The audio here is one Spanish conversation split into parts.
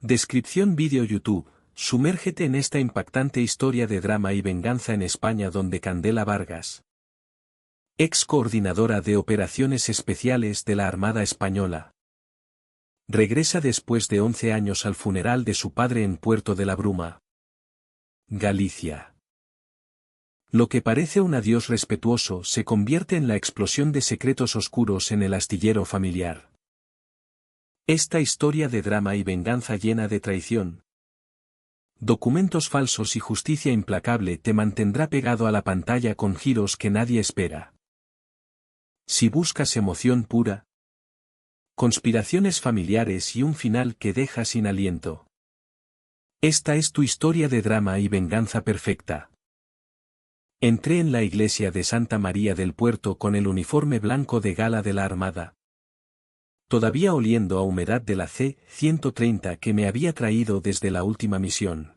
Descripción vídeo YouTube. Sumérgete en esta impactante historia de drama y venganza en España donde Candela Vargas, ex coordinadora de operaciones especiales de la Armada Española, regresa después de 11 años al funeral de su padre en Puerto de la Bruma, Galicia. Lo que parece un adiós respetuoso se convierte en la explosión de secretos oscuros en el astillero familiar. Esta historia de drama y venganza llena de traición, documentos falsos y justicia implacable te mantendrá pegado a la pantalla con giros que nadie espera. Si buscas emoción pura, conspiraciones familiares y un final que deja sin aliento, esta es tu historia de drama y venganza perfecta. Entré en la iglesia de Santa María del Puerto con el uniforme blanco de gala de la Armada, todavía oliendo a humedad de la C-130 que me había traído desde la última misión.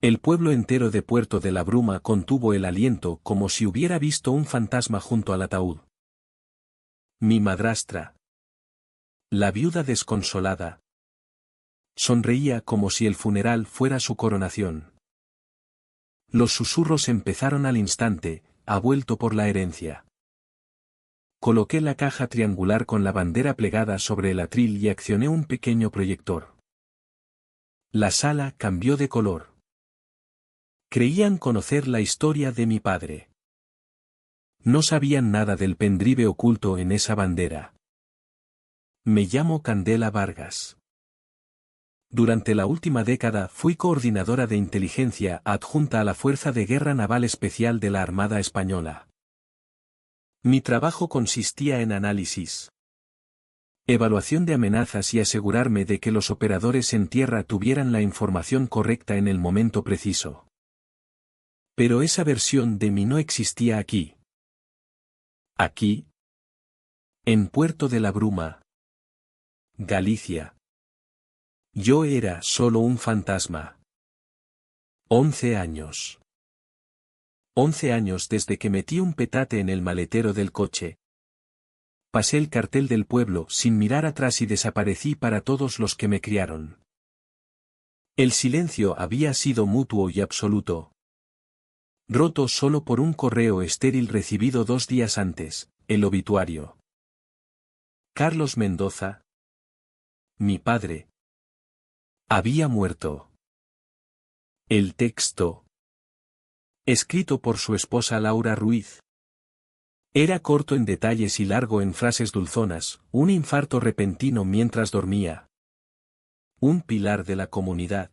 El pueblo entero de Puerto de la Bruma contuvo el aliento como si hubiera visto un fantasma junto al ataúd. Mi madrastra, la viuda desconsolada, sonreía como si el funeral fuera su coronación. Los susurros empezaron al instante, ha vuelto por la herencia. Coloqué la caja triangular con la bandera plegada sobre el atril y accioné un pequeño proyector. La sala cambió de color. Creían conocer la historia de mi padre. No sabían nada del pendrive oculto en esa bandera. Me llamo Candela Vargas. Durante la última década fui coordinadora de inteligencia adjunta a la Fuerza de Guerra Naval Especial de la Armada Española. Mi trabajo consistía en análisis, evaluación de amenazas y asegurarme de que los operadores en tierra tuvieran la información correcta en el momento preciso. Pero esa versión de mí no existía aquí. Aquí, en Puerto de la Bruma, Galicia, yo era solo un fantasma. 11 años. 11 años desde que metí un petate en el maletero del coche. Pasé el cartel del pueblo sin mirar atrás y desaparecí para todos los que me criaron. El silencio había sido mutuo y absoluto. Roto solo por un correo estéril recibido 2 días antes, el obituario. Carlos Mendoza, mi padre, había muerto. El texto, escrito por su esposa Laura Ruiz, era corto en detalles y largo en frases dulzonas, un infarto repentino mientras dormía. Un pilar de la comunidad.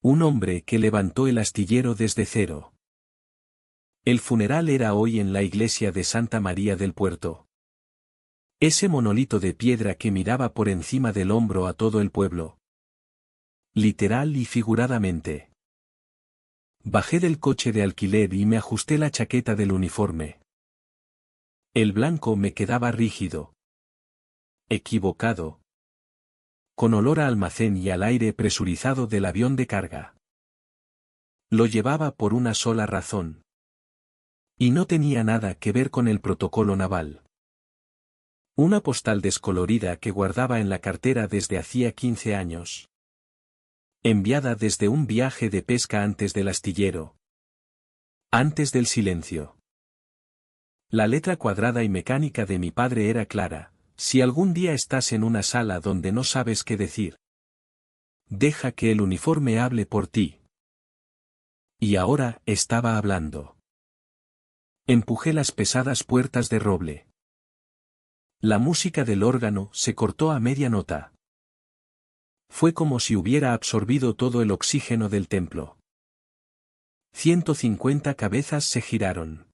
Un hombre que levantó el astillero desde cero. El funeral era hoy en la iglesia de Santa María del Puerto. Ese monolito de piedra que miraba por encima del hombro a todo el pueblo. Literal y figuradamente. Bajé del coche de alquiler y me ajusté la chaqueta del uniforme. El blanco me quedaba rígido. Equivocado. Con olor a almacén y al aire presurizado del avión de carga. Lo llevaba por una sola razón. Y no tenía nada que ver con el protocolo naval. Una postal descolorida que guardaba en la cartera desde hacía 15 años. Enviada desde un viaje de pesca antes del astillero. Antes del silencio. La letra cuadrada y mecánica de mi padre era clara: si algún día estás en una sala donde no sabes qué decir, deja que el uniforme hable por ti. Y ahora estaba hablando. Empujé las pesadas puertas de roble. La música del órgano se cortó a media nota. Fue como si hubiera absorbido todo el oxígeno del templo. 150 cabezas se giraron.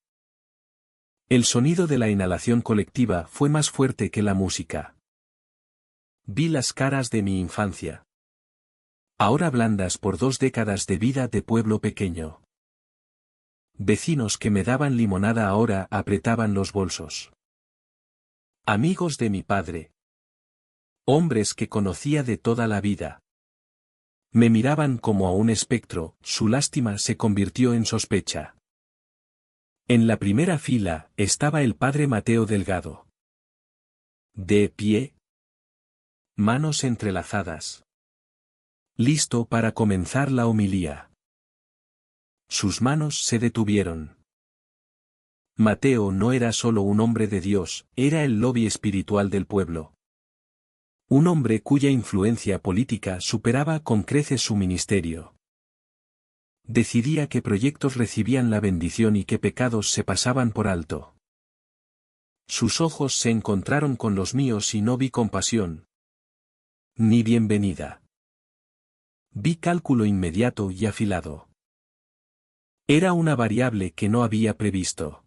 El sonido de la inhalación colectiva fue más fuerte que la música. Vi las caras de mi infancia. Ahora blandas por 2 décadas de vida de pueblo pequeño. Vecinos que me daban limonada ahora apretaban los bolsos. Amigos de mi padre. Hombres que conocía de toda la vida. Me miraban como a un espectro, su lástima se convirtió en sospecha. En la primera fila estaba el padre Mateo Delgado. De pie. Manos entrelazadas. Listo para comenzar la homilía. Sus manos se detuvieron. Mateo no era solo un hombre de Dios, era el lobby espiritual del pueblo. Un hombre cuya influencia política superaba con creces su ministerio. Decidía qué proyectos recibían la bendición y qué pecados se pasaban por alto. Sus ojos se encontraron con los míos y no vi compasión, ni bienvenida. Vi cálculo inmediato y afilado. Era una variable que no había previsto.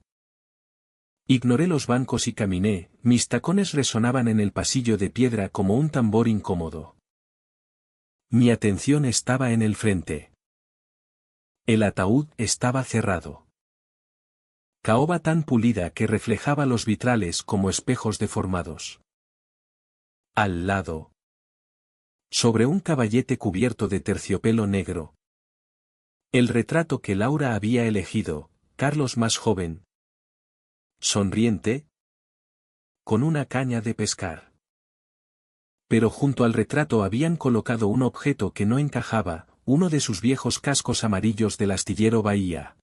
Ignoré los bancos y caminé, mis tacones resonaban en el pasillo de piedra como un tambor incómodo. Mi atención estaba en el frente. El ataúd estaba cerrado. Caoba tan pulida que reflejaba los vitrales como espejos deformados. Al lado. Sobre un caballete cubierto de terciopelo negro. El retrato que Laura había elegido, Carlos más joven. Sonriente. Con una caña de pescar. Pero junto al retrato habían colocado un objeto que no encajaba, uno de sus viejos cascos amarillos del astillero Bahía.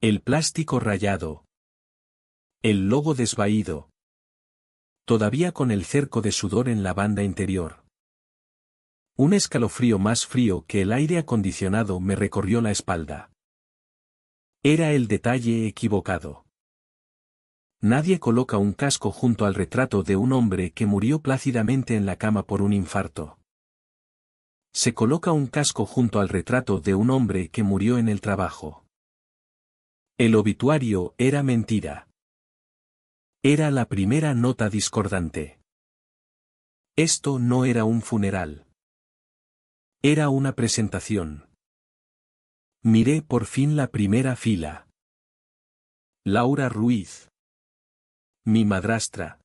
El plástico rayado. El logo desvaído. Todavía con el cerco de sudor en la banda interior. Un escalofrío más frío que el aire acondicionado me recorrió la espalda. Era el detalle equivocado. Nadie coloca un casco junto al retrato de un hombre que murió plácidamente en la cama por un infarto. Se coloca un casco junto al retrato de un hombre que murió en el trabajo. El obituario era mentira. Era la primera nota discordante. Esto no era un funeral. Era una presentación. Miré por fin la primera fila. Laura Ruiz. Mi madrastra.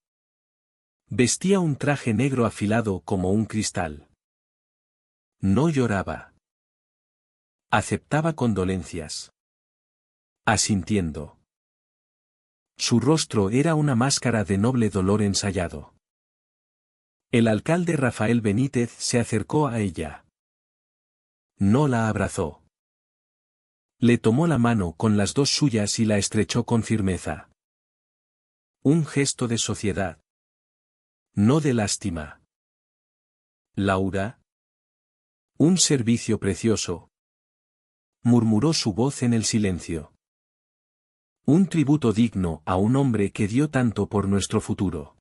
Vestía un traje negro afilado como un cristal. No lloraba. Aceptaba condolencias. Asintiendo. Su rostro era una máscara de noble dolor ensayado. El alcalde Rafael Benítez se acercó a ella. No la abrazó. Le tomó la mano con las dos suyas y la estrechó con firmeza. Un gesto de sociedad. No de lástima. Laura. Un servicio precioso. Murmuró su voz en el silencio. Un tributo digno a un hombre que dio tanto por nuestro futuro.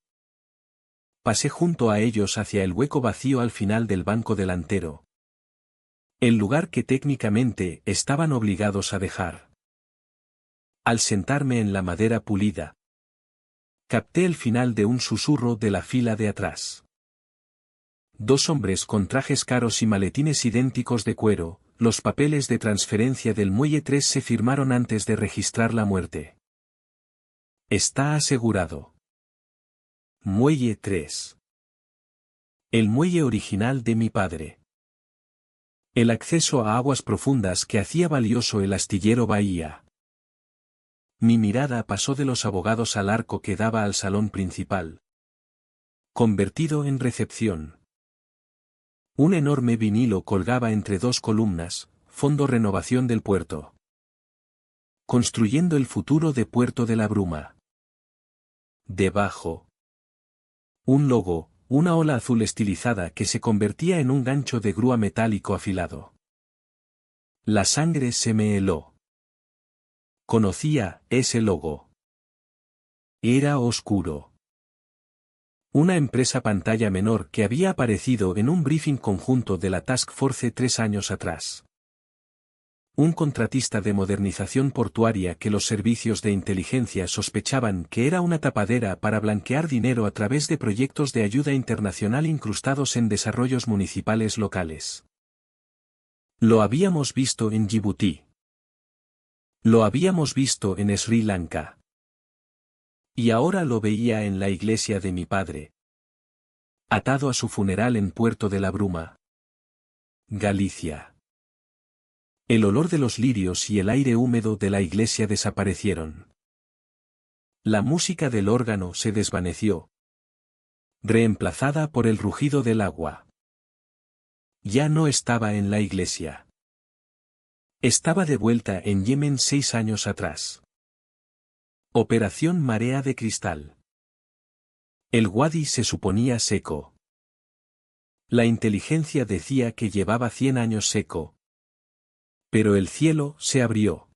Pasé junto a ellos hacia el hueco vacío al final del banco delantero. El lugar que técnicamente estaban obligados a dejar. Al sentarme en la madera pulida, capté el final de un susurro de la fila de atrás. Dos hombres con trajes caros y maletines idénticos de cuero, los papeles de transferencia del Muelle 3 se firmaron antes de registrar la muerte. Está asegurado. Muelle 3. El muelle original de mi padre. El acceso a aguas profundas que hacía valioso el astillero Bahía. Mi mirada pasó de los abogados al arco que daba al salón principal. Convertido en recepción. Un enorme vinilo colgaba entre dos columnas, Fondo Renovación del Puerto. Construyendo el futuro de Puerto de la Bruma. Debajo. Un logo, una ola azul estilizada que se convertía en un gancho de grúa metálico afilado. La sangre se me heló. Conocía ese logo. Era oscuro. Una empresa pantalla menor que había aparecido en un briefing conjunto de la Task Force 3 años atrás. Un contratista de modernización portuaria que los servicios de inteligencia sospechaban que era una tapadera para blanquear dinero a través de proyectos de ayuda internacional incrustados en desarrollos municipales locales. Lo habíamos visto en Djibouti. Lo habíamos visto en Sri Lanka. Y ahora lo veía en la iglesia de mi padre. Atado a su funeral en Puerto de la Bruma. Galicia. El olor de los lirios y el aire húmedo de la iglesia desaparecieron. La música del órgano se desvaneció. reemplazada por el rugido del agua. Ya no estaba en la iglesia. Estaba de vuelta en Yemen 6 años atrás. Operación Marea de Cristal. El Wadi se suponía seco. La inteligencia decía que llevaba 100 años seco. Pero el cielo se abrió.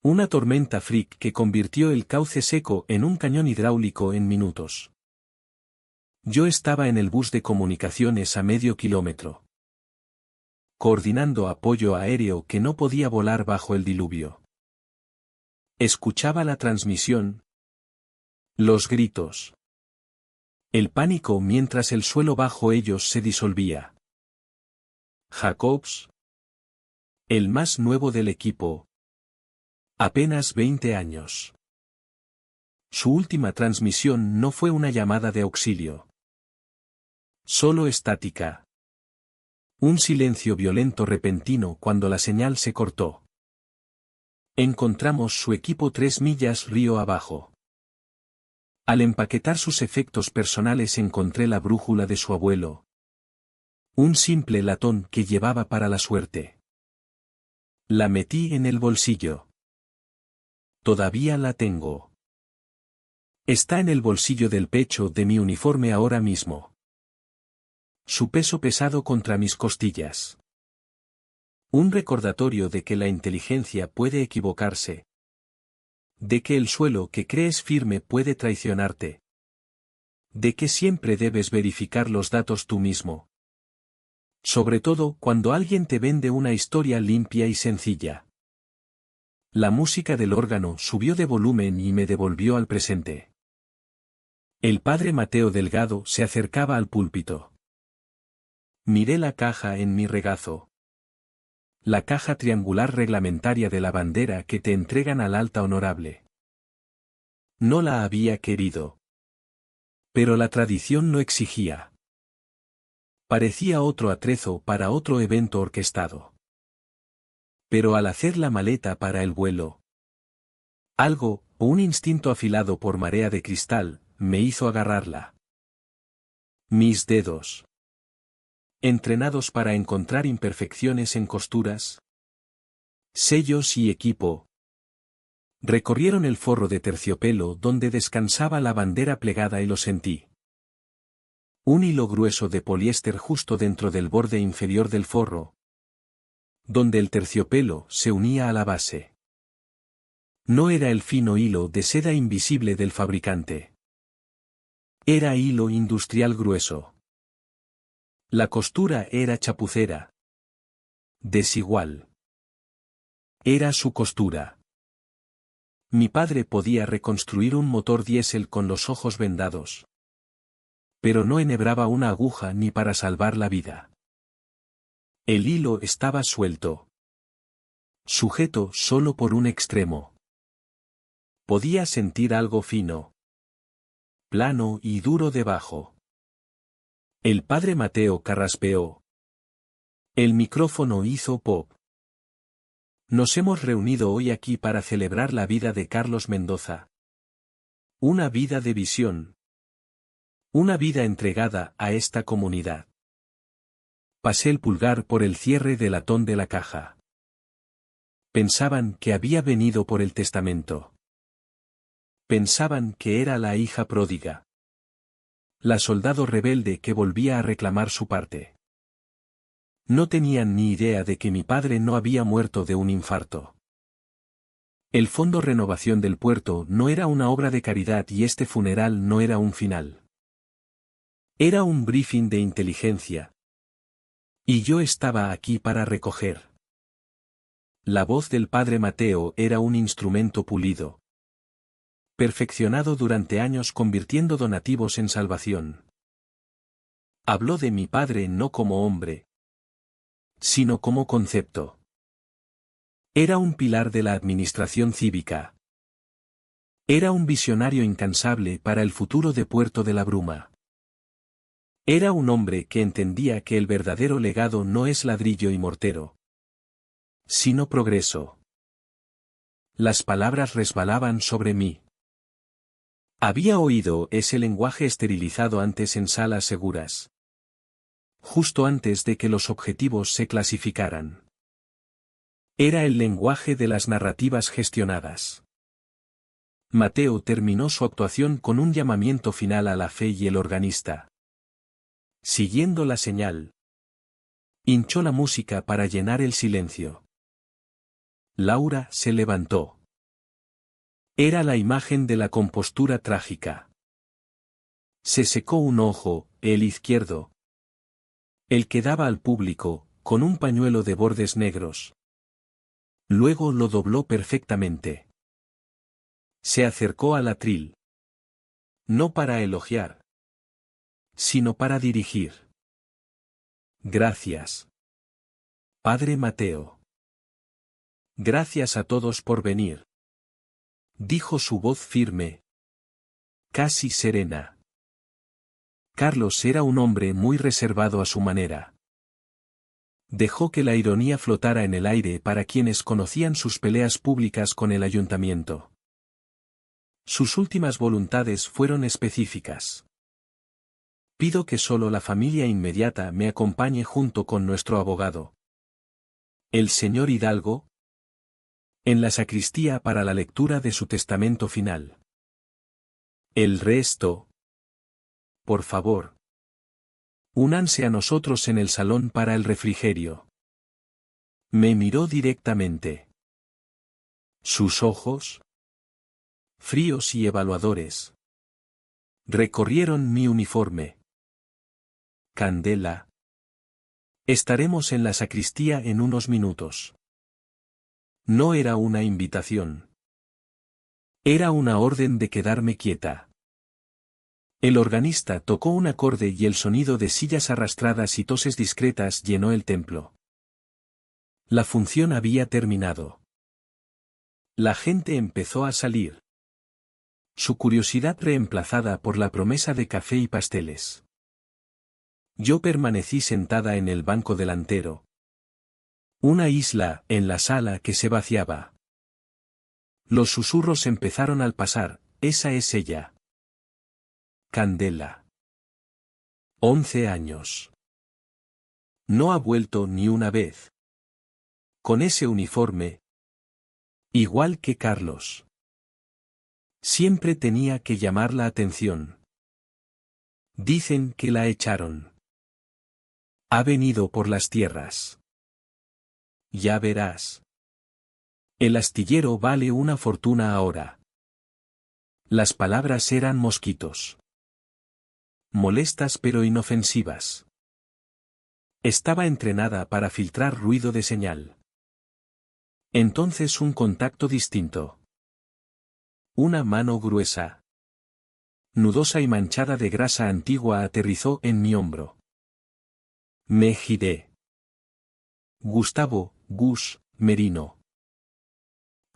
Una tormenta freak que convirtió el cauce seco en un cañón hidráulico en minutos. Yo estaba en el bus de comunicaciones a medio kilómetro, coordinando apoyo aéreo que no podía volar bajo el diluvio. Escuchaba la transmisión, los gritos, el pánico mientras el suelo bajo ellos se disolvía. Jacobs, el más nuevo del equipo, apenas 20 años. Su última transmisión no fue una llamada de auxilio. Solo estática. Un silencio violento repentino cuando la señal se cortó. Encontramos su equipo 3 millas río abajo. Al empaquetar sus efectos personales encontré la brújula de su abuelo. Un simple latón que llevaba para la suerte. La metí en el bolsillo. Todavía la tengo. Está en el bolsillo del pecho de mi uniforme ahora mismo. Su peso pesado contra mis costillas. Un recordatorio de que la inteligencia puede equivocarse. De que el suelo que crees firme puede traicionarte. De que siempre debes verificar los datos tú mismo. Sobre todo cuando alguien te vende una historia limpia y sencilla. La música del órgano subió de volumen y me devolvió al presente. El padre Mateo Delgado se acercaba al púlpito. Miré la caja en mi regazo. La caja triangular reglamentaria de la bandera que te entregan al alta honorable. No la había querido. Pero la tradición lo exigía. Parecía otro atrezo para otro evento orquestado. Pero al hacer la maleta para el vuelo, algo, o un instinto afilado por marea de cristal, me hizo agarrarla. Mis dedos, entrenados para encontrar imperfecciones en costuras, sellos y equipo, recorrieron el forro de terciopelo donde descansaba la bandera plegada y lo sentí. Un hilo grueso de poliéster justo dentro del borde inferior del forro, donde el terciopelo se unía a la base. No era el fino hilo de seda invisible del fabricante. Era hilo industrial grueso. La costura era chapucera. Desigual. Era su costura. Mi padre podía reconstruir un motor diésel con los ojos vendados. Pero no enhebraba una aguja ni para salvar la vida. El hilo estaba suelto. Sujeto solo por un extremo. Podía sentir algo fino, plano y duro debajo. El padre Mateo carraspeó. El micrófono hizo pop. Nos hemos reunido hoy aquí para celebrar la vida de Carlos Mendoza. Una vida de visión. Una vida entregada a esta comunidad. Pasé el pulgar por el cierre del latón de la caja. Pensaban que había venido por el testamento. Pensaban que era la hija pródiga. La soldado rebelde que volvía a reclamar su parte. No tenían ni idea de que mi padre no había muerto de un infarto. El Fondo Renovación del Puerto no era una obra de caridad y este funeral no era un final. Era un briefing de inteligencia. Y yo estaba aquí para recoger. La voz del padre Mateo era un instrumento pulido. Perfeccionado durante años convirtiendo donativos en salvación. Habló de mi padre no como hombre, sino como concepto. Era un pilar de la administración cívica. Era un visionario incansable para el futuro de Puerto de la Bruma. Era un hombre que entendía que el verdadero legado no es ladrillo y mortero, sino progreso. Las palabras resbalaban sobre mí. Había oído ese lenguaje esterilizado antes en salas seguras. Justo antes de que los objetivos se clasificaran. Era el lenguaje de las narrativas gestionadas. Mateo terminó su actuación con un llamamiento final a la fe y el organista. Siguiendo la señal, hinchó la música para llenar el silencio. Laura se levantó. Era la imagen de la compostura trágica. Se secó un ojo, el izquierdo. El que daba al público, con un pañuelo de bordes negros. Luego lo dobló perfectamente. Se acercó al atril. No para elogiar, sino para dirigir. Gracias, Padre Mateo. Gracias a todos por venir. Dijo su voz firme, casi serena. Carlos era un hombre muy reservado a su manera. Dejó que la ironía flotara en el aire para quienes conocían sus peleas públicas con el ayuntamiento. Sus últimas voluntades fueron específicas. Pido que solo la familia inmediata me acompañe junto con nuestro abogado, el señor Hidalgo, en la sacristía para la lectura de su testamento final. El resto, por favor, únanse a nosotros en el salón para el refrigerio. Me miró directamente. Sus ojos, fríos y evaluadores, recorrieron mi uniforme. Candela. Estaremos en la sacristía en unos minutos. No era una invitación. Era una orden de quedarme quieta. El organista tocó un acorde y el sonido de sillas arrastradas y toses discretas llenó el templo. La función había terminado. La gente empezó a salir. Su curiosidad reemplazada por la promesa de café y pasteles. Yo permanecí sentada en el banco delantero. Una isla en la sala que se vaciaba. Los susurros empezaron al pasar, esa es ella. Candela. 11 años. No ha vuelto ni una vez. Con ese uniforme. Igual que Carlos. Siempre tenía que llamar la atención. Dicen que la echaron. Ha venido por las tierras. Ya verás. El astillero vale una fortuna ahora. Las palabras eran mosquitos. Molestas pero inofensivas. Estaba entrenada para filtrar ruido de señal. Entonces un contacto distinto. Una mano gruesa, nudosa y manchada de grasa antigua aterrizó en mi hombro. Me giré. Gustavo, Gus, Merino.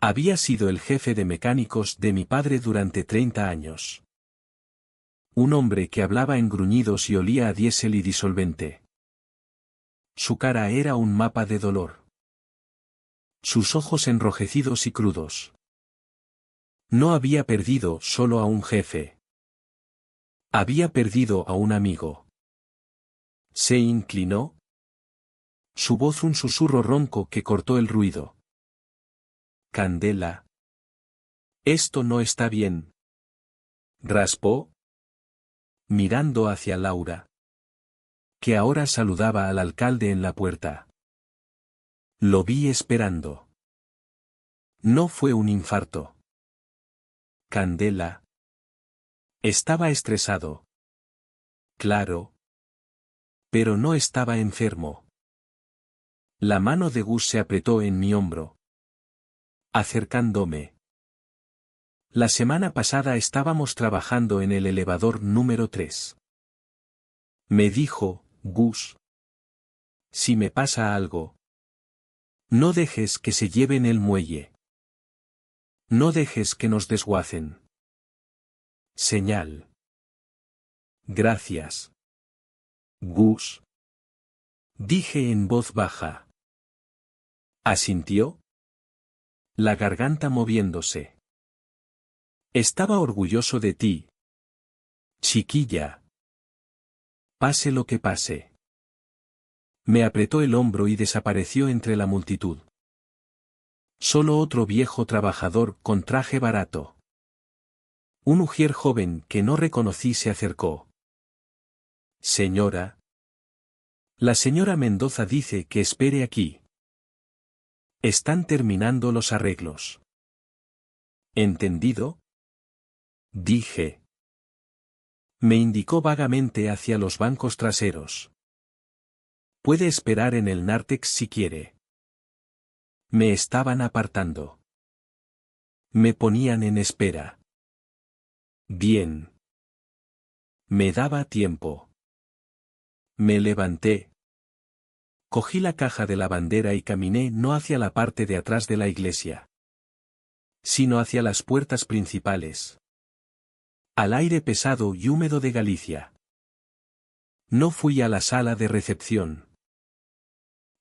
Había sido el jefe de mecánicos de mi padre durante 30 años. Un hombre que hablaba en gruñidos y olía a diésel y disolvente. Su cara era un mapa de dolor. Sus ojos enrojecidos y crudos. No había perdido solo a un jefe. Había perdido a un amigo. Se inclinó. Su voz un susurro ronco que cortó el ruido. Candela. Esto no está bien. Raspó. Mirando hacia Laura. Que ahora saludaba al alcalde en la puerta. Lo vi esperando. No fue un infarto. Candela. Estaba estresado. Claro. Pero no estaba enfermo. La mano de Gus se apretó en mi hombro. Acercándome. La semana pasada estábamos trabajando en el elevador número 3. Me dijo, Gus. Si me pasa algo. No dejes que se lleven el muelle. No dejes que nos desguacen. Señal. Gracias. Gus. Dije en voz baja. ¿Asintió? La garganta moviéndose. Estaba orgulloso de ti. Chiquilla. Pase lo que pase. Me apretó el hombro y desapareció entre la multitud. Solo otro viejo trabajador con traje barato. Un ujier joven que no reconocí se acercó. Señora. La señora Mendoza dice que espere aquí. Están terminando los arreglos. ¿Entendido? Dije. Me indicó vagamente hacia los bancos traseros. Puede esperar en el nártex si quiere. Me estaban apartando. Me ponían en espera. Bien. Me daba tiempo. Me levanté. Cogí la caja de la bandera y caminé no hacia la parte de atrás de la iglesia, sino hacia las puertas principales. Al aire pesado y húmedo de Galicia. No fui a la sala de recepción.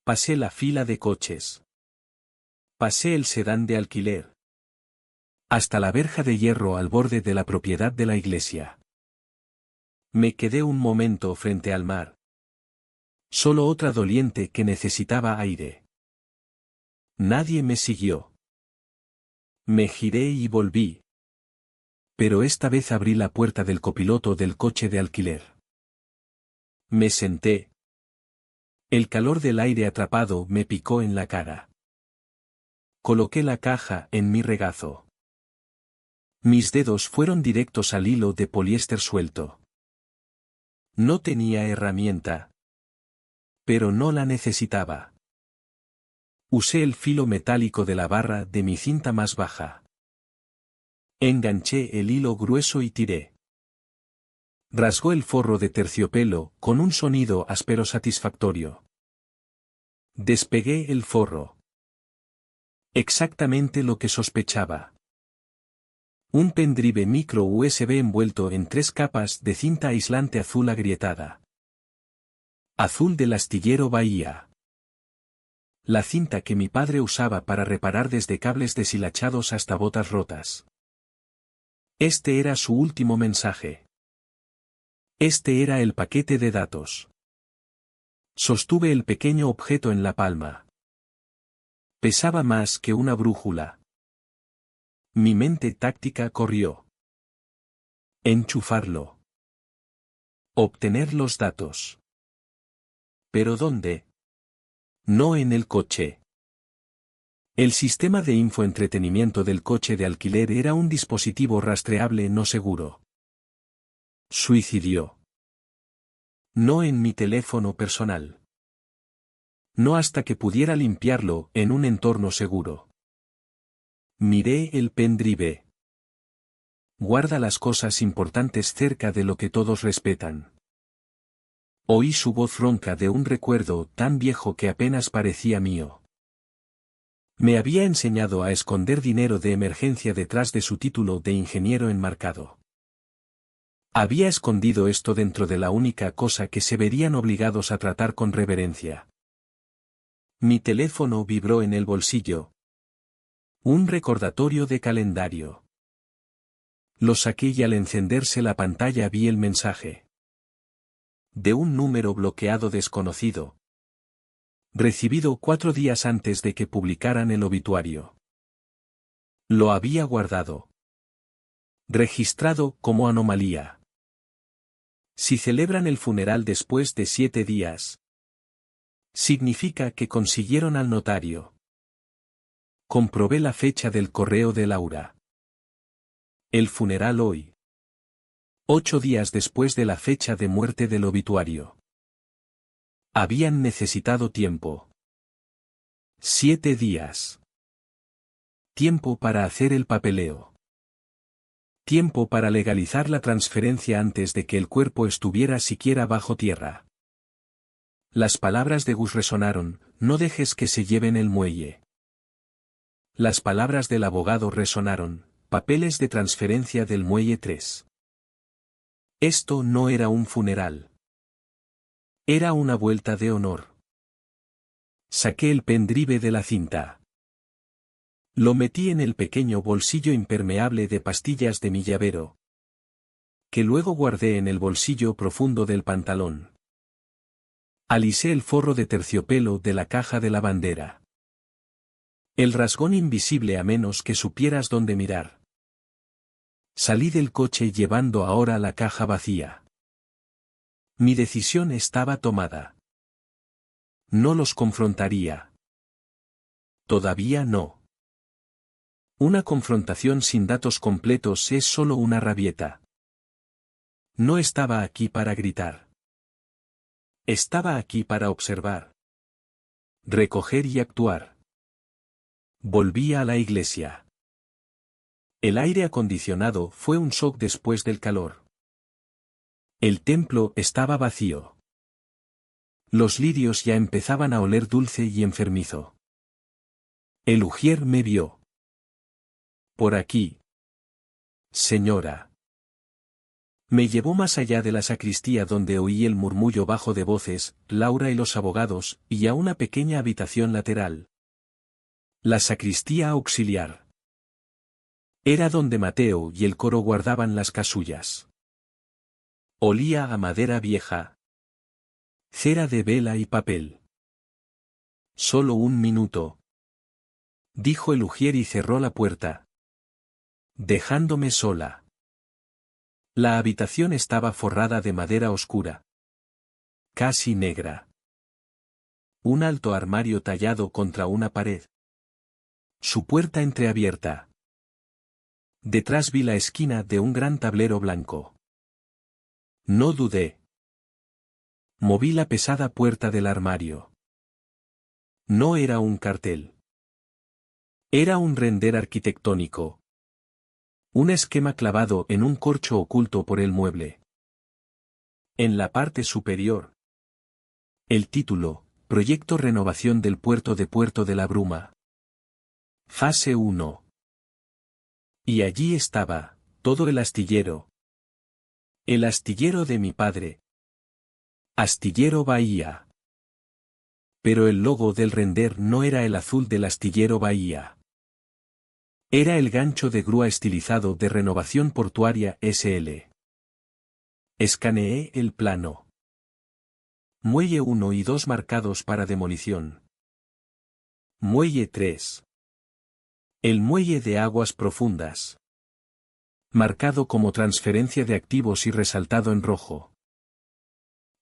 Pasé la fila de coches. Pasé el sedán de alquiler. Hasta la verja de hierro al borde de la propiedad de la iglesia. Me quedé un momento frente al mar. Solo otra doliente que necesitaba aire. Nadie me siguió. Me giré y volví. Pero esta vez abrí la puerta del copiloto del coche de alquiler. Me senté. El calor del aire atrapado me picó en la cara. Coloqué la caja en mi regazo. Mis dedos fueron directos al hilo de poliéster suelto. No tenía herramienta. Pero no la necesitaba. Usé el filo metálico de la barra de mi cinta más baja. Enganché el hilo grueso y tiré. Rasgó el forro de terciopelo con un sonido áspero satisfactorio. Despegué el forro. Exactamente lo que sospechaba. Un pendrive micro USB envuelto en 3 capas de cinta aislante azul agrietada. Azul del astillero Bahía. La cinta que mi padre usaba para reparar desde cables deshilachados hasta botas rotas. Este era su último mensaje. Este era el paquete de datos. Sostuve el pequeño objeto en la palma. Pesaba más que una brújula. Mi mente táctica corrió. Enchufarlo. Obtener los datos. ¿Pero dónde? No en el coche. El sistema de infoentretenimiento del coche de alquiler era un dispositivo rastreable no seguro. Suicidio. No en mi teléfono personal. No hasta que pudiera limpiarlo en un entorno seguro. Miré el pendrive. Guarda las cosas importantes cerca de lo que todos respetan. Oí su voz ronca de un recuerdo tan viejo que apenas parecía mío. Me había enseñado a esconder dinero de emergencia detrás de su título de ingeniero enmarcado. Había escondido esto dentro de la única cosa que se verían obligados a tratar con reverencia. Mi teléfono vibró en el bolsillo. Un recordatorio de calendario. Lo saqué y al encenderse la pantalla vi el mensaje. De un número bloqueado desconocido. Recibido 4 días antes de que publicaran el obituario. Lo había guardado. Registrado como anomalía. Si celebran el funeral después de 7 días. Significa que consiguieron al notario. Comprobé la fecha del correo de Laura. El funeral hoy. 8 días después de la fecha de muerte del obituario. Habían necesitado tiempo. 7 días. Tiempo para hacer el papeleo. Tiempo para legalizar la transferencia antes de que el cuerpo estuviera siquiera bajo tierra. Las palabras de Gus resonaron, no dejes que se lleven el muelle. Las palabras del abogado resonaron, papeles de transferencia del muelle 3. Esto no era un funeral. Era una vuelta de honor. Saqué el pendrive de la cinta. Lo metí en el pequeño bolsillo impermeable de pastillas de mi llavero, que luego guardé en el bolsillo profundo del pantalón. Alisé el forro de terciopelo de la caja de la bandera. El rasgón invisible a menos que supieras dónde mirar. Salí del coche llevando ahora la caja vacía. Mi decisión estaba tomada. No los confrontaría. Todavía no. Una confrontación sin datos completos es solo una rabieta. No estaba aquí para gritar. Estaba aquí para observar. Recoger y actuar. Volví a la iglesia. El aire acondicionado fue un shock después del calor. El templo estaba vacío. Los lirios ya empezaban a oler dulce y enfermizo. El ujier me vio. Por aquí. Señora. Me llevó más allá de la sacristía donde oí el murmullo bajo de voces, Laura y los abogados, y a una pequeña habitación lateral. La sacristía auxiliar. Era donde Mateo y el coro guardaban las casullas. Olía a madera vieja. Cera de vela y papel. Solo un minuto. Dijo el ujier y cerró la puerta. Dejándome sola. La habitación estaba forrada de madera oscura. Casi negra. Un alto armario tallado contra una pared. Su puerta entreabierta. Detrás vi la esquina de un gran tablero blanco. No dudé. Moví la pesada puerta del armario. No era un cartel. Era un render arquitectónico. Un esquema clavado en un corcho oculto por el mueble. En la parte superior. El título, Proyecto Renovación del Puerto de la Bruma. Fase 1. Y allí estaba, todo el astillero. El astillero de mi padre. Astillero Bahía. Pero el logo del render no era el azul del astillero Bahía. Era el gancho de grúa estilizado de Renovación Portuaria SL. Escaneé el plano. Muelle 1 y 2 marcados para demolición. Muelle 3. El muelle de aguas profundas. Marcado como transferencia de activos y resaltado en rojo.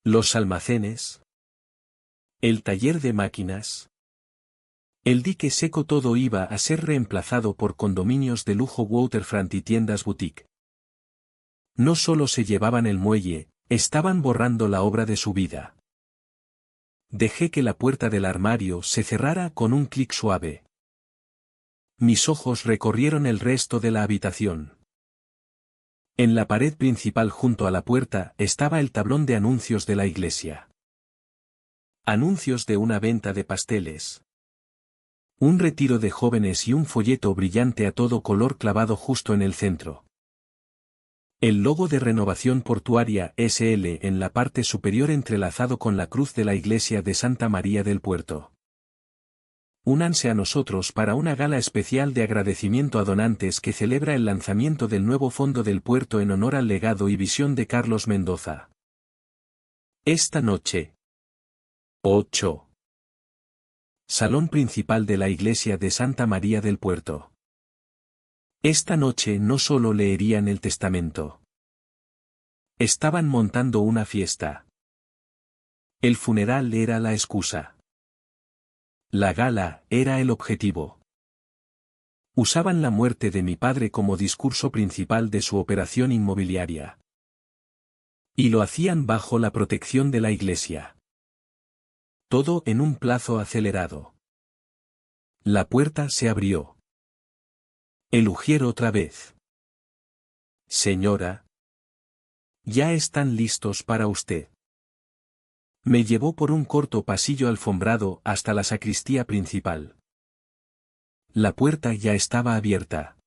Los almacenes. El taller de máquinas. El dique seco, todo iba a ser reemplazado por condominios de lujo waterfront y tiendas boutique. No solo se llevaban el muelle, estaban borrando la obra de su vida. Dejé que la puerta del armario se cerrara con un clic suave. Mis ojos recorrieron el resto de la habitación. En la pared principal junto a la puerta estaba el tablón de anuncios de la iglesia. Anuncios de una venta de pasteles. Un retiro de jóvenes y un folleto brillante a todo color clavado justo en el centro. El logo de Renovación Portuaria SL en la parte superior entrelazado con la cruz de la iglesia de Santa María del Puerto. Únanse a nosotros para una gala especial de agradecimiento a donantes que celebra el lanzamiento del nuevo fondo del puerto en honor al legado y visión de Carlos Mendoza. Esta noche. 8. Salón principal de la iglesia de Santa María del Puerto. Esta noche no solo leerían el testamento. Estaban montando una fiesta. El funeral era la excusa. La gala era el objetivo. Usaban la muerte de mi padre como discurso principal de su operación inmobiliaria. Y lo hacían bajo la protección de la iglesia. Todo en un plazo acelerado. La puerta se abrió. El ujier otra vez. Señora. Ya están listos para usted. Me llevó por un corto pasillo alfombrado hasta la sacristía principal. La puerta ya estaba abierta.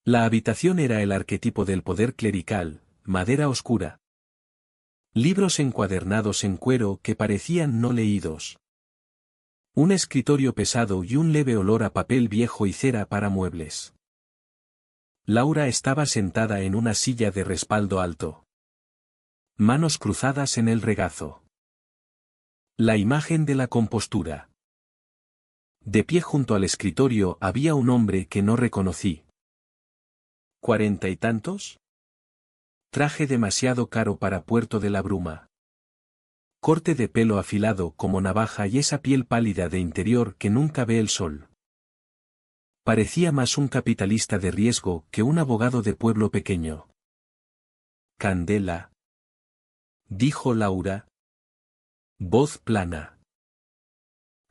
La habitación era el arquetipo del poder clerical, madera oscura. Libros encuadernados en cuero que parecían no leídos. Un escritorio pesado y un leve olor a papel viejo y cera para muebles. Laura estaba sentada en una silla de respaldo alto. Manos cruzadas en el regazo. La imagen de la compostura. De pie junto al escritorio había un hombre que no reconocí. ¿40 y tantos? Traje demasiado caro para Puerto de la Bruma. Corte de pelo afilado como navaja y esa piel pálida de interior que nunca ve el sol. Parecía más un capitalista de riesgo que un abogado de pueblo pequeño. Candela. Dijo Laura. Voz plana.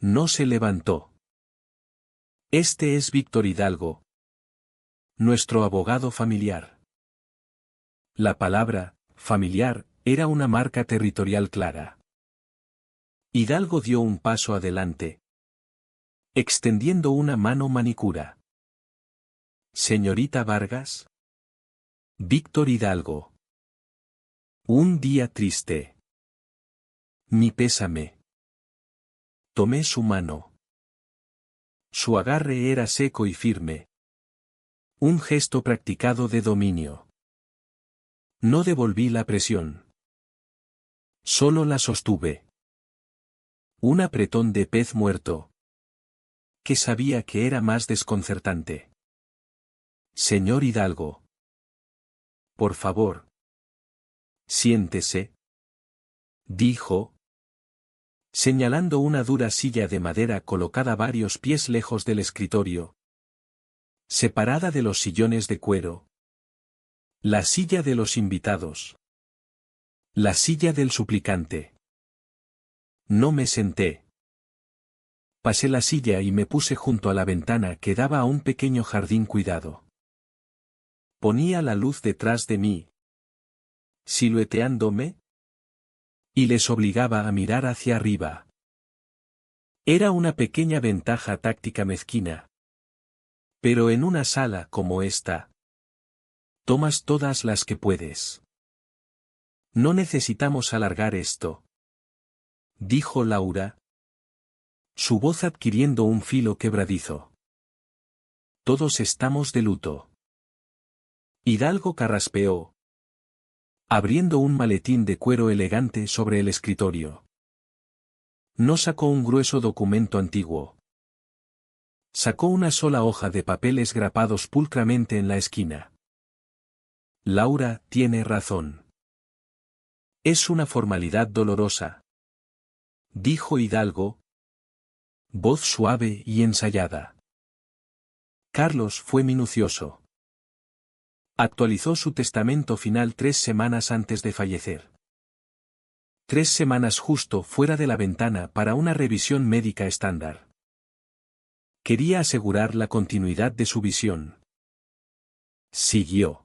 No se levantó. Este es Víctor Hidalgo. Nuestro abogado familiar. La palabra, familiar, era una marca territorial clara. Hidalgo dio un paso adelante, extendiendo una mano manicura. Señorita Vargas. Víctor Hidalgo. Un día triste. Mi pésame. Tomé su mano. Su agarre era seco y firme. Un gesto practicado de dominio. No devolví la presión. Solo la sostuve. Un apretón de pez muerto. Que sabía que era más desconcertante. Señor Hidalgo. Por favor. Siéntese. Dijo. Señalando una dura silla de madera colocada varios pies lejos del escritorio. Separada de los sillones de cuero. La silla de los invitados. La silla del suplicante. No me senté. Pasé la silla y me puse junto a la ventana que daba a un pequeño jardín cuidado. Ponía la luz detrás de mí, silueteándome, y les obligaba a mirar hacia arriba. Era una pequeña ventaja táctica mezquina. Pero en una sala como esta, tomas todas las que puedes. No necesitamos alargar esto, dijo Laura, su voz adquiriendo un filo quebradizo. Todos estamos de luto. Hidalgo carraspeó, abriendo un maletín de cuero elegante sobre el escritorio. No sacó un grueso documento antiguo. Sacó una sola hoja de papeles grapados pulcramente en la esquina. Laura tiene razón. Es una formalidad dolorosa, dijo Hidalgo, voz suave y ensayada. Carlos fue minucioso. Actualizó su testamento final 3 semanas antes de fallecer. 3 semanas justo fuera de la ventana para una revisión médica estándar. Quería asegurar la continuidad de su visión. Siguió.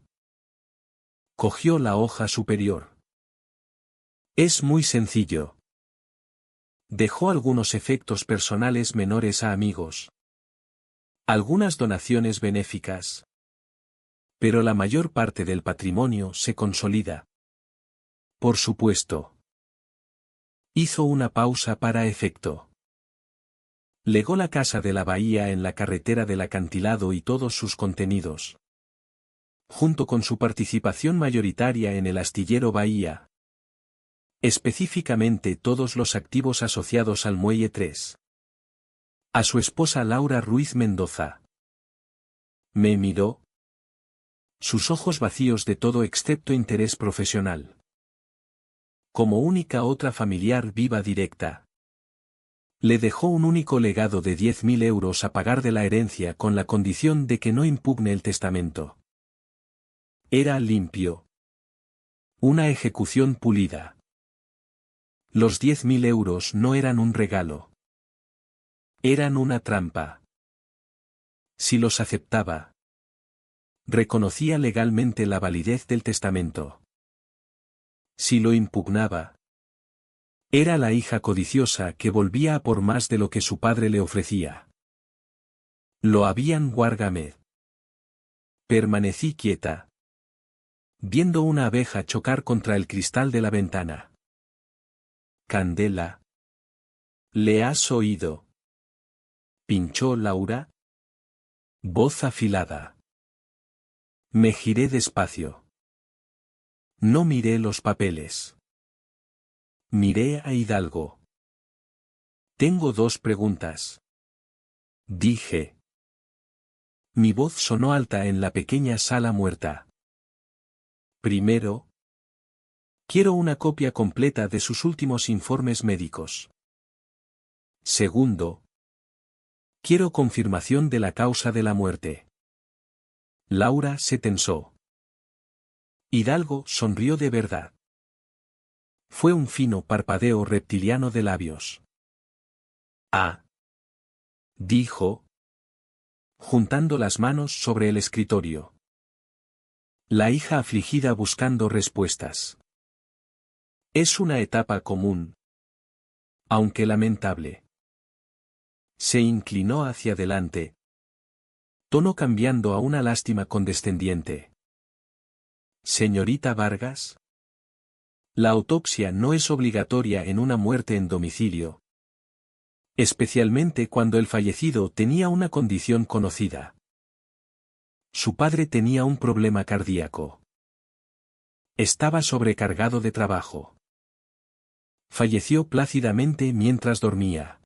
Cogió la hoja superior. Es muy sencillo. Dejó algunos efectos personales menores a amigos. Algunas donaciones benéficas. Pero la mayor parte del patrimonio se consolida. Por supuesto. Hizo una pausa para efecto. Legó la casa de la bahía en la carretera del acantilado y todos sus contenidos. Junto con su participación mayoritaria en el astillero Bahía. Específicamente todos los activos asociados al Muelle 3. A su esposa Laura Ruiz Mendoza. Me miró. Sus ojos vacíos de todo excepto interés profesional. Como única otra familiar viva directa. Le dejó un único legado de 10.000 euros a pagar de la herencia con la condición de que no impugne el testamento. Era limpio. Una ejecución pulida. Los 10.000 euros no eran un regalo. Eran una trampa. Si los aceptaba, reconocía legalmente la validez del testamento. Si lo impugnaba, era la hija codiciosa que volvía a por más de lo que su padre le ofrecía. Lo habían Guargamed. Permanecí quieta, viendo una abeja chocar contra el cristal de la ventana. Candela. ¿Le has oído? pinchó Laura. Voz afilada. Me giré despacio. No miré los papeles. Miré a Hidalgo. Tengo dos preguntas. Dije. Mi voz sonó alta en la pequeña sala muerta. Primero, quiero una copia completa de sus últimos informes médicos. Segundo, quiero confirmación de la causa de la muerte. Laura se tensó. Hidalgo sonrió de verdad. Fue un fino parpadeo reptiliano de labios. Ah. Dijo, juntando las manos sobre el escritorio. La hija afligida buscando respuestas. Es una etapa común, aunque lamentable. Se inclinó hacia adelante, tono cambiando a una lástima condescendiente. Señorita Vargas. La autopsia no es obligatoria en una muerte en domicilio, especialmente cuando el fallecido tenía una condición conocida. Su padre tenía un problema cardíaco. Estaba sobrecargado de trabajo. Falleció plácidamente mientras dormía.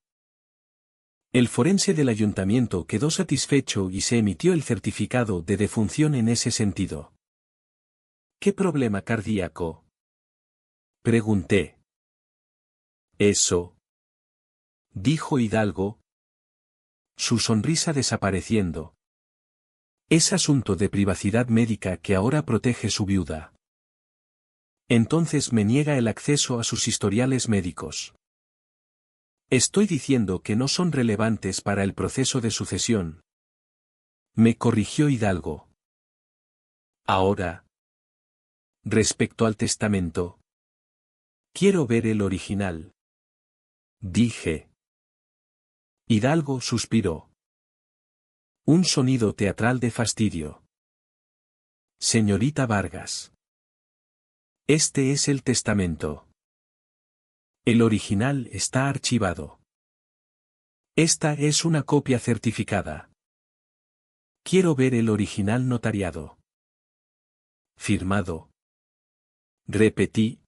El forense del ayuntamiento quedó satisfecho y se emitió el certificado de defunción en ese sentido. ¿Qué problema cardíaco? Pregunté. Eso. Dijo Hidalgo, su sonrisa desapareciendo. Es asunto de privacidad médica que ahora protege su viuda. Entonces me niega el acceso a sus historiales médicos. Estoy diciendo que no son relevantes para el proceso de sucesión. Me corrigió Hidalgo. Ahora, respecto al testamento, quiero ver el original. Dije. Hidalgo suspiró. Un sonido teatral de fastidio. Señorita Vargas. Este es el testamento. El original está archivado. Esta es una copia certificada. Quiero ver el original notariado. Firmado. Repetí,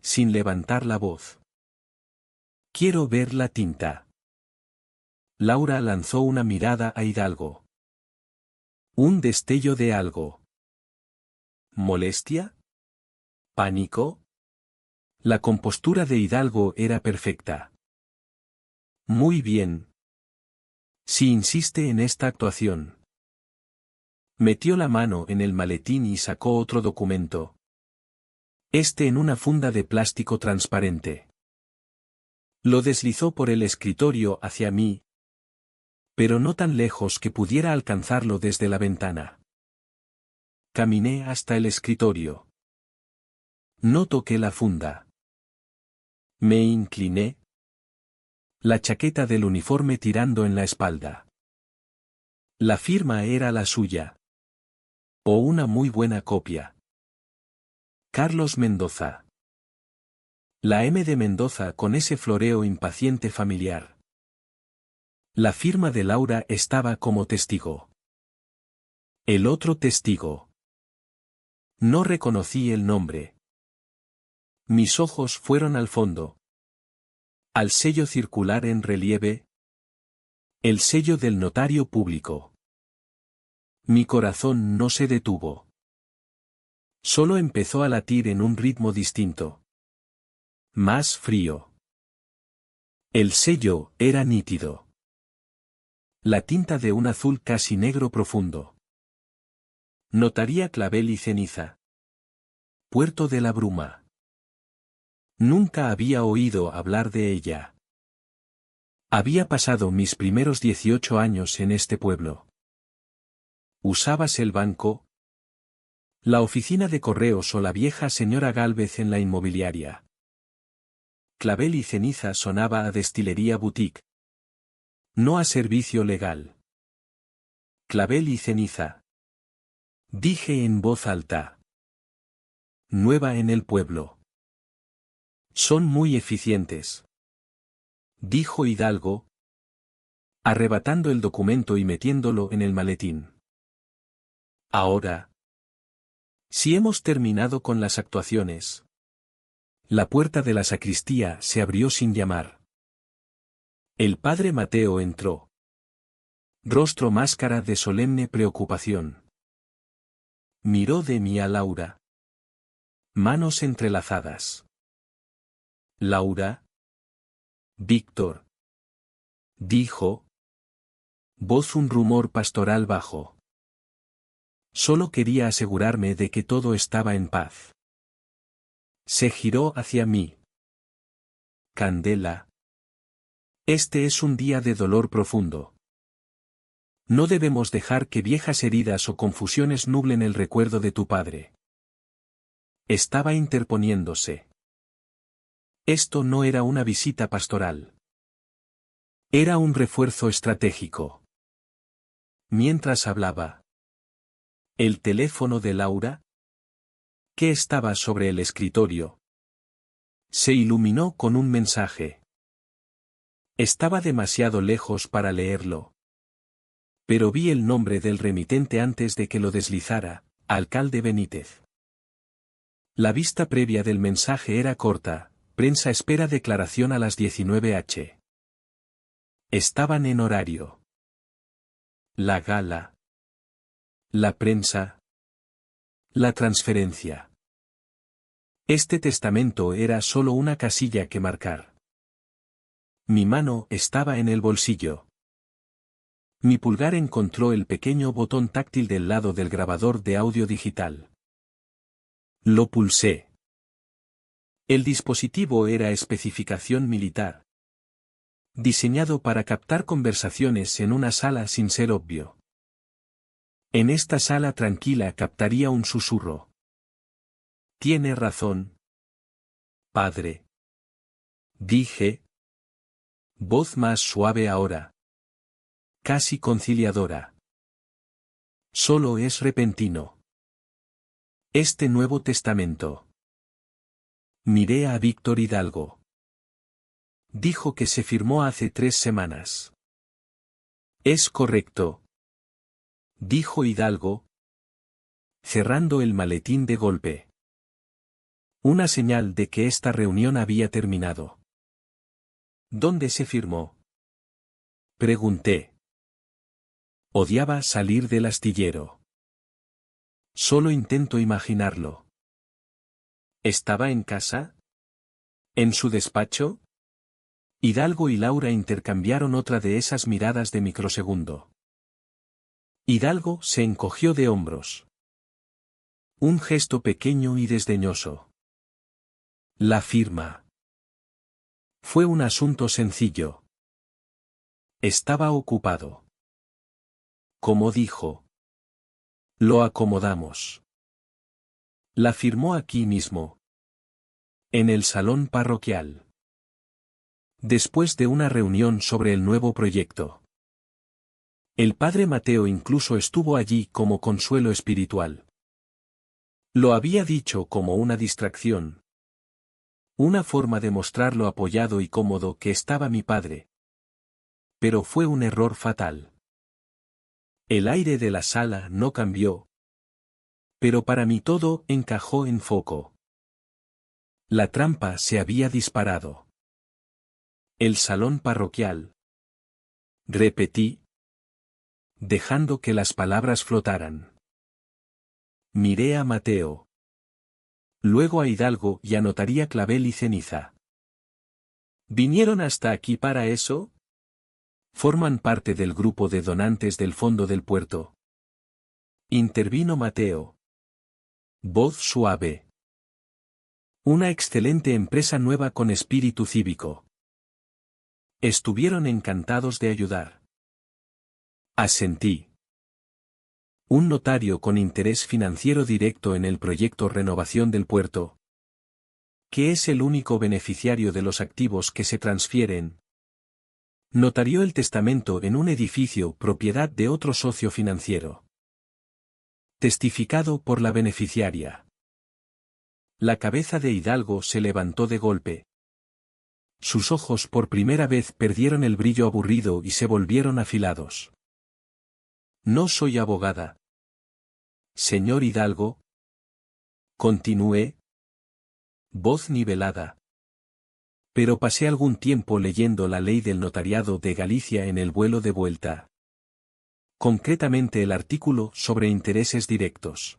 sin levantar la voz. Quiero ver la tinta. Laura lanzó una mirada a Hidalgo. Un destello de algo. ¿Molestia? ¿Pánico? La compostura de Hidalgo era perfecta. Muy bien. Si insiste en esta actuación. Metió la mano en el maletín y sacó otro documento. Este en una funda de plástico transparente. Lo deslizó por el escritorio hacia mí, pero no tan lejos que pudiera alcanzarlo desde la ventana. Caminé hasta el escritorio. No toqué la funda. Me incliné. La chaqueta del uniforme tirando en la espalda. La firma era la suya. O una muy buena copia. Carlos Mendoza. La M de Mendoza con ese floreo impaciente familiar. La firma de Laura estaba como testigo. El otro testigo. No reconocí el nombre. Mis ojos fueron al fondo. Al sello circular en relieve. El sello del notario público. Mi corazón no se detuvo. Solo empezó a latir en un ritmo distinto. Más frío. El sello era nítido. La tinta de un azul casi negro profundo. Notaría Clavel y Ceniza. Puerto de la Bruma. Nunca había oído hablar de ella. Había pasado mis primeros 18 años en este pueblo. ¿Usabas el banco? La oficina de correos o la vieja señora Gálvez en la inmobiliaria. Clavel y Ceniza sonaba a destilería boutique. No a servicio legal. Clavel y Ceniza. Dije en voz alta. Nueva en el pueblo. Son muy eficientes. Dijo Hidalgo. arrebatando el documento y metiéndolo en el maletín. Ahora. Si hemos terminado con las actuaciones. La puerta de la sacristía se abrió sin llamar. El padre Mateo entró. Rostro máscara de solemne preocupación. Miró de mí a Laura. Manos entrelazadas. Laura. Víctor. Dijo. Voz un rumor pastoral bajo. Solo quería asegurarme de que todo estaba en paz. Se giró hacia mí. Candela. Este es un día de dolor profundo. No debemos dejar que viejas heridas o confusiones nublen el recuerdo de tu padre. Estaba interponiéndose. Esto no era una visita pastoral. Era un refuerzo estratégico. Mientras hablaba. ¿El teléfono de Laura? Que estaba sobre el escritorio. Se iluminó con un mensaje. Estaba demasiado lejos para leerlo. Pero vi el nombre del remitente antes de que lo deslizara, alcalde Benítez. La vista previa del mensaje era corta, prensa espera declaración a las 19h. Estaban en horario. La gala. La prensa. La transferencia. Este testamento era solo una casilla que marcar. Mi mano estaba en el bolsillo. Mi pulgar encontró el pequeño botón táctil del lado del grabador de audio digital. Lo pulsé. El dispositivo era especificación militar. Diseñado para captar conversaciones en una sala sin ser obvio. En esta sala tranquila captaría un susurro. Tiene razón. Padre. Dije. Voz más suave ahora. Casi conciliadora. Solo es repentino. Este Nuevo Testamento. Miré a Víctor Hidalgo. Dijo que se firmó hace 3 semanas. Es correcto. Dijo Hidalgo. Cerrando el maletín de golpe. Una señal de que esta reunión había terminado. ¿Dónde se firmó? Pregunté. Odiaba salir del astillero. Solo intento imaginarlo. ¿Estaba en casa? ¿En su despacho? Hidalgo y Laura intercambiaron otra de esas miradas de microsegundo. Hidalgo se encogió de hombros. Un gesto pequeño y desdeñoso. La firma. Fue un asunto sencillo. Estaba ocupado. Como dijo. Lo acomodamos. La firmó aquí mismo. En el salón parroquial. Después de una reunión sobre el nuevo proyecto. El padre Mateo incluso estuvo allí como consuelo espiritual. Lo había dicho como una distracción. Una forma de mostrar lo apoyado y cómodo que estaba mi padre. Pero fue un error fatal. El aire de la sala no cambió. Pero para mí todo encajó en foco. La trampa se había disparado. El salón parroquial. Repetí. Dejando que las palabras flotaran. Miré a Mateo. Luego a Hidalgo y anotaría clavel y ceniza. ¿Vinieron hasta aquí para eso? Forman parte del grupo de donantes del fondo del puerto. Intervino Mateo. Voz suave. Una excelente empresa nueva con espíritu cívico. Estuvieron encantados de ayudar. Asentí. Un notario con interés financiero directo en el proyecto Renovación del Puerto. Que es el único beneficiario de los activos que se transfieren. Notarió el testamento en un edificio propiedad de otro socio financiero. Testificado por la beneficiaria. La cabeza de Hidalgo se levantó de golpe. Sus ojos por primera vez perdieron el brillo aburrido y se volvieron afilados. No soy abogada. Señor Hidalgo. Continué. Voz nivelada. Pero pasé algún tiempo leyendo la ley del notariado de Galicia en el vuelo de vuelta. Concretamente el artículo sobre intereses directos.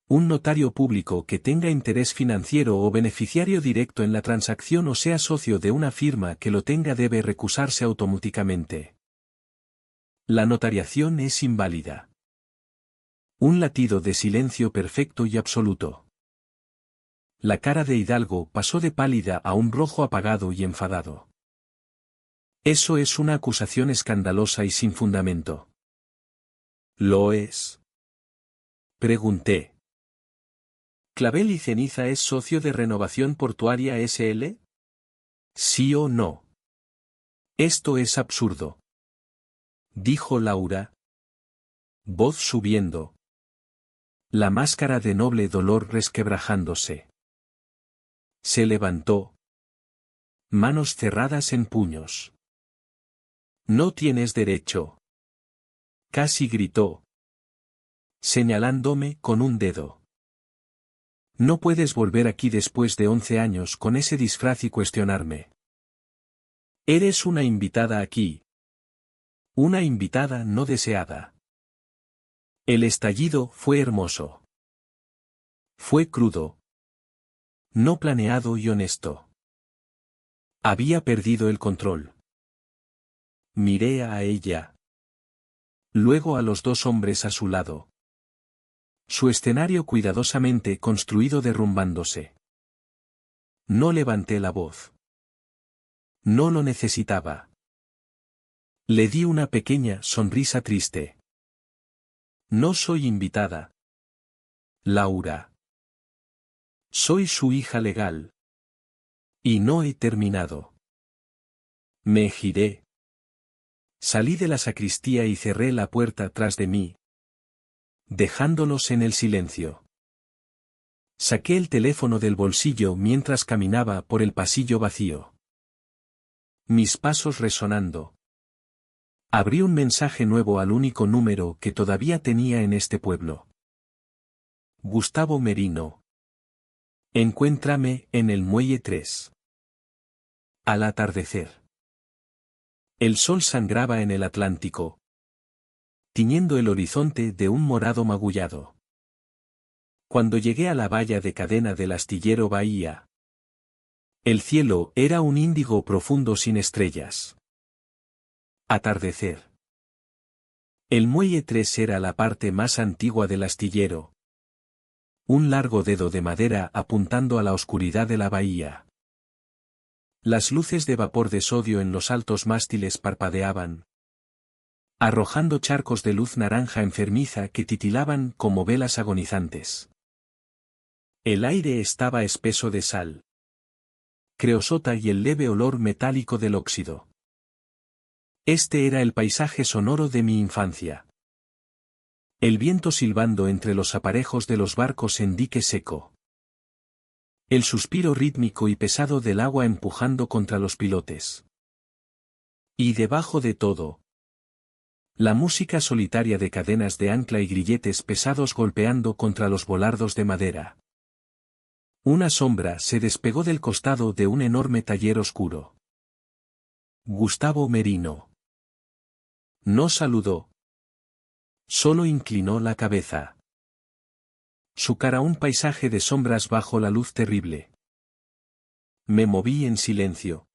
Un notario público que tenga interés financiero o beneficiario directo en la transacción o sea socio de una firma que lo tenga debe recusarse automáticamente. La notariación es inválida. Un latido de silencio perfecto y absoluto. La cara de Hidalgo pasó de pálida a un rojo apagado y enfadado. Eso es una acusación escandalosa y sin fundamento. ¿Lo es? Pregunté. ¿Clavel y Ceniza es socio de Renovación Portuaria S.L.? ¿Sí o no? Esto es absurdo. Dijo Laura. Voz subiendo. La máscara de noble dolor resquebrajándose. Se levantó. Manos cerradas en puños. No tienes derecho. Casi gritó. Señalándome con un dedo. No puedes volver aquí después de 11 años con ese disfraz y cuestionarme. Eres una invitada aquí. Una invitada no deseada. El estallido fue hermoso. Fue crudo. No planeado y honesto. Había perdido el control. Miré a ella. Luego a los dos hombres a su lado. Su escenario cuidadosamente construido derrumbándose. No levanté la voz. No lo necesitaba. Le di una pequeña sonrisa triste. No soy invitada. Laura. Soy su hija legal. Y no he terminado. Me giré. Salí de la sacristía y cerré la puerta tras de mí, dejándolos en el silencio. Saqué el teléfono del bolsillo mientras caminaba por el pasillo vacío. Mis pasos resonando. Abrí un mensaje nuevo al único número que todavía tenía en este pueblo. Gustavo Merino. Encuéntrame en el muelle 3. Al atardecer. El sol sangraba en el Atlántico, tiñendo el horizonte de un morado magullado. Cuando llegué a la valla de cadena del astillero Bahía, el cielo era un índigo profundo sin estrellas. Atardecer. El muelle 3 era la parte más antigua del astillero. Un largo dedo de madera apuntando a la oscuridad de la bahía. Las luces de vapor de sodio en los altos mástiles parpadeaban, arrojando charcos de luz naranja enfermiza que titilaban como velas agonizantes. El aire estaba espeso de sal, creosota y el leve olor metálico del óxido. Este era el paisaje sonoro de mi infancia. El viento silbando entre los aparejos de los barcos en dique seco. El suspiro rítmico y pesado del agua empujando contra los pilotes. Y debajo de todo, la música solitaria de cadenas de ancla y grilletes pesados golpeando contra los volardos de madera. Una sombra se despegó del costado de un enorme taller oscuro. Gustavo Merino. No saludó. Solo inclinó la cabeza. Su cara un paisaje de sombras bajo la luz terrible. Me moví en silencio.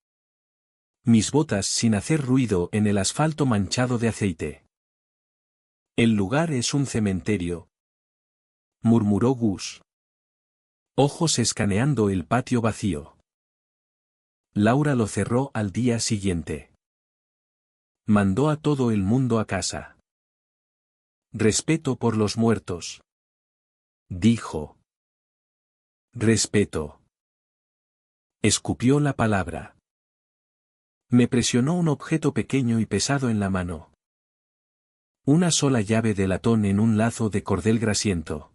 Mis botas sin hacer ruido en el asfalto manchado de aceite. El lugar es un cementerio, murmuró Gus. Ojos escaneando el patio vacío. Laura lo cerró al día siguiente. Mandó a todo el mundo a casa. Respeto por los muertos. Dijo. Respeto. Escupió la palabra. Me presionó un objeto pequeño y pesado en la mano. Una sola llave de latón en un lazo de cordel grasiento.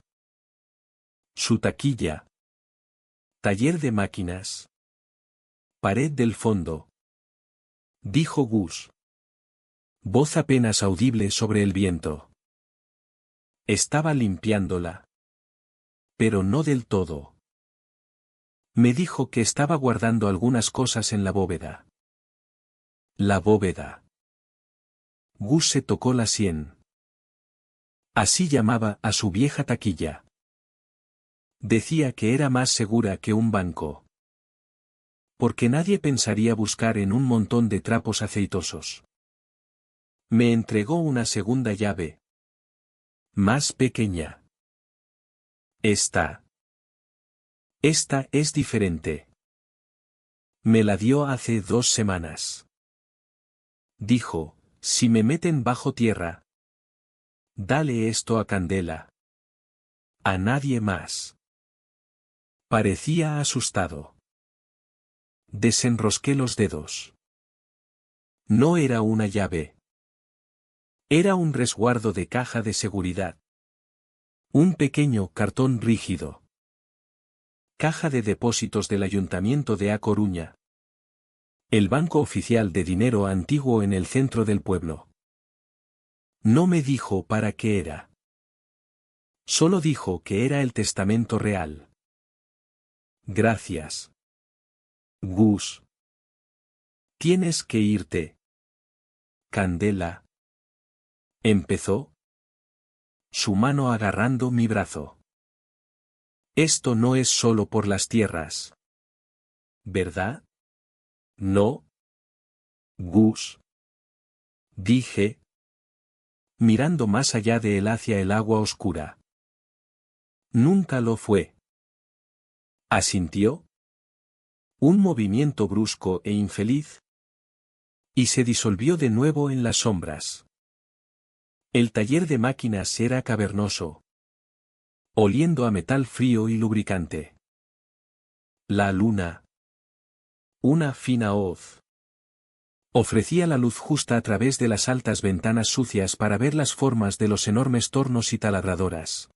Su taquilla. Taller de máquinas. Pared del fondo. Dijo Gus. Voz apenas audible sobre el viento. Estaba limpiándola. Pero no del todo. Me dijo que estaba guardando algunas cosas en la bóveda. La bóveda. Gus se tocó la sien. Así llamaba a su vieja taquilla. Decía que era más segura que un banco. Porque nadie pensaría buscar en un montón de trapos aceitosos. Me entregó una segunda llave. Más pequeña. Esta es diferente. Me la dio hace 2 semanas. Dijo, si me meten bajo tierra, dale esto a Candela. A nadie más. Parecía asustado. Desenrosqué los dedos. No era una llave. Era un resguardo de caja de seguridad. Un pequeño cartón rígido. Caja de depósitos del Ayuntamiento de A Coruña. El banco oficial de dinero antiguo en el centro del pueblo. No me dijo para qué era. Solo dijo que era el testamento real. Gracias. Gus. Tienes que irte. Candela. Empezó. Su mano agarrando mi brazo. Esto no es solo por las tierras. ¿Verdad? No. Gus. Dije. Mirando más allá de él hacia el agua oscura. Nunca lo fue. Asintió. Un movimiento brusco e infeliz. Y se disolvió de nuevo en las sombras. El taller de máquinas era cavernoso. Oliendo a metal frío y lubricante. La luna. Una fina hoz. Ofrecía la luz justa a través de las altas ventanas sucias para ver las formas de los enormes tornos y taladradoras.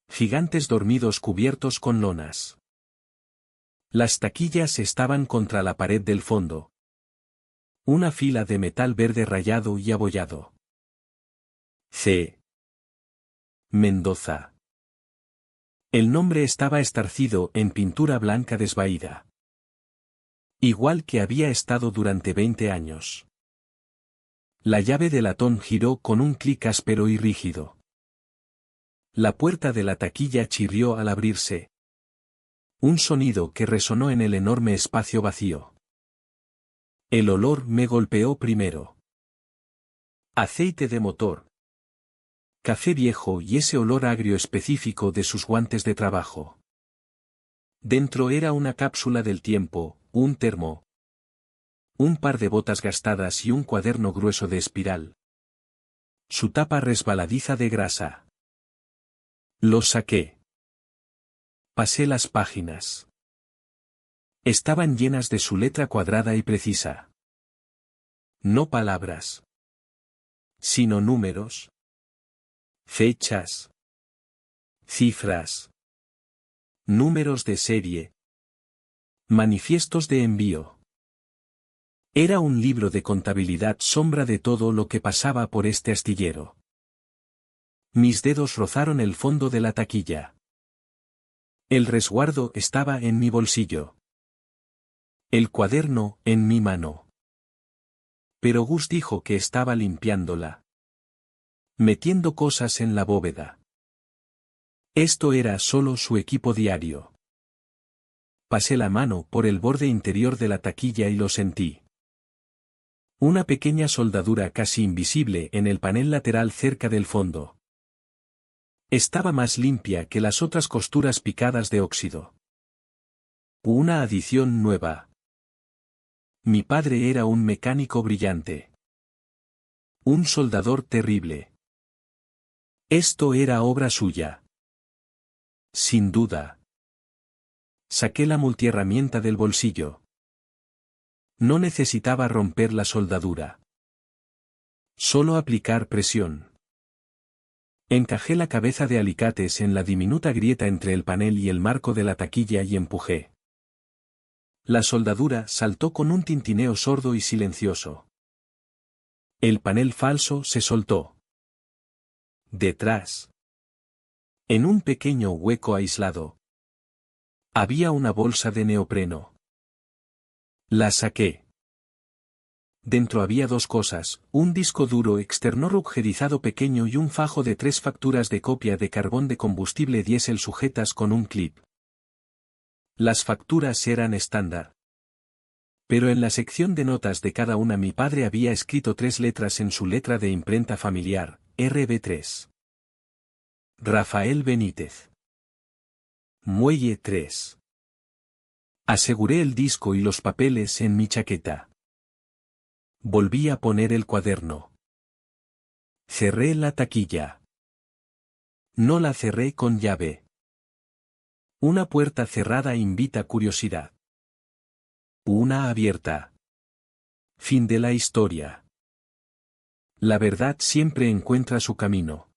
Gigantes dormidos cubiertos con lonas. Las taquillas estaban contra la pared del fondo. Una fila de metal verde rayado y abollado. C. Mendoza. El nombre estaba estarcido en pintura blanca desvaída. Igual que había estado durante 20 años. La llave de latón giró con un clic áspero y rígido. La puerta de la taquilla chirrió al abrirse. Un sonido que resonó en el enorme espacio vacío. El olor me golpeó primero. Aceite de motor. Café viejo y ese olor agrio específico de sus guantes de trabajo. Dentro era una cápsula del tiempo, un termo. Un par de botas gastadas y un cuaderno grueso de espiral. Su tapa resbaladiza de grasa. Lo saqué. Pasé las páginas. Estaban llenas de su letra cuadrada y precisa. No palabras. Sino números. Fechas. Cifras. Números de serie. Manifiestos de envío. Era un libro de contabilidad sombra de todo lo que pasaba por este astillero. Mis dedos rozaron el fondo de la taquilla. El resguardo estaba en mi bolsillo. El cuaderno en mi mano. Pero Gus dijo que estaba limpiándola. Metiendo cosas en la bóveda. Esto era solo su equipo diario. Pasé la mano por el borde interior de la taquilla y lo sentí. Una pequeña soldadura casi invisible en el panel lateral cerca del fondo. Estaba más limpia que las otras costuras picadas de óxido. Una adición nueva. Mi padre era un mecánico brillante. Un soldador terrible. Esto era obra suya. Sin duda. Saqué la multiherramienta del bolsillo. No necesitaba romper la soldadura. Solo aplicar presión. Encajé la cabeza de alicates en la diminuta grieta entre el panel y el marco de la taquilla y empujé. La soldadura saltó con un tintineo sordo y silencioso. El panel falso se soltó. Detrás, en un pequeño hueco aislado, había una bolsa de neopreno. La saqué. Dentro había dos cosas, un disco duro externo rugerizado pequeño y un fajo de 3 facturas de copia de carbón de combustible diésel sujetas con un clip. Las facturas eran estándar. Pero en la sección de notas de cada una mi padre había escrito 3 letras en su letra de imprenta familiar, RB3. Rafael Benítez. Muelle 3. Aseguré el disco y los papeles en mi chaqueta. Volví a poner el cuaderno. Cerré la taquilla. No la cerré con llave. Una puerta cerrada invita curiosidad. Una abierta. Fin de la historia. La verdad siempre encuentra su camino.